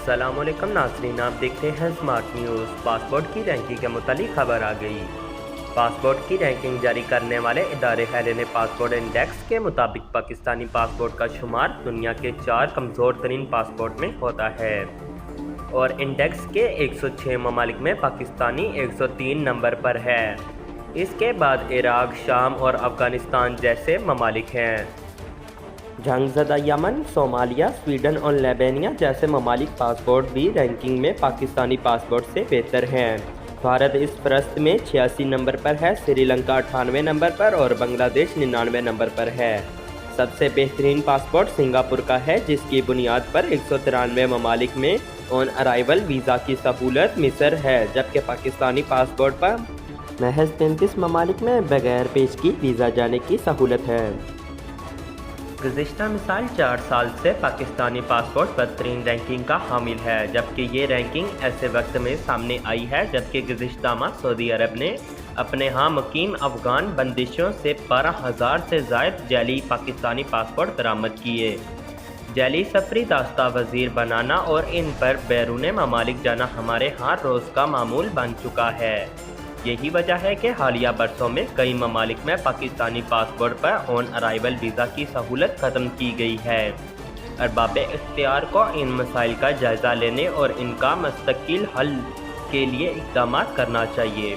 السلام علیکم ناظرین، آپ دیکھتے ہیں اسمارٹ نیوز۔ پاسپورٹ کی رینکنگ کے متعلق خبر آ گئی۔ پاسپورٹ کی رینکنگ جاری کرنے والے ادارے ہیلین پاسپورٹ انڈیکس کے مطابق پاکستانی پاسپورٹ کا شمار دنیا کے 4 کمزور ترین پاسپورٹ میں ہوتا ہے اور انڈیکس کے 106 ممالک میں پاکستانی 103 نمبر پر ہے۔ اس کے بعد عراق، شام اور افغانستان جیسے ممالک ہیں۔ جنگ زدہ یمن، صومالیہ، سویڈن اور لیبینیا جیسے ممالک پاسپورٹ بھی رینکنگ میں پاکستانی پاسپورٹ سے بہتر ہیں۔ بھارت اس فہرست میں 86 نمبر پر ہے، سری لنکا 98 نمبر پر اور بنگلہ دیش 99 نمبر پر ہے۔ سب سے بہترین پاسپورٹ سنگاپور کا ہے، جس کی بنیاد پر 193 ممالک میں آن ارائیول ویزا کی سہولت میسر ہے، جبکہ پاکستانی پاسپورٹ پر محض 33 ممالک میں بغیر پیشگی ویزا جانے کی سہولت ہے۔ گزشتہ مثال 4 سال سے پاکستانی پاسپورٹ بدترین رینکنگ کا حامل ہے، جبکہ یہ رینکنگ ایسے وقت میں سامنے آئی ہے جبکہ گزشتہ ماہ سعودی عرب نے اپنے ہاں مقیم افغان بندشوں سے 12,000 سے زائد جعلی پاکستانی پاسپورٹ برآمد کیے۔ جعلی سفری دستاویز بنانا اور ان پر بیرون ممالک جانا ہمارے ہاں روز کا معمول بن چکا ہے۔ یہی وجہ ہے کہ حالیہ برسوں میں کئی ممالک میں پاکستانی پاسپورٹ پر آن ارائیول ویزا کی سہولت ختم کی گئی ہے۔ ارباب اختیار کو ان مسائل کا جائزہ لینے اور ان کا مستقل حل کے لیے اقدامات کرنا چاہیے۔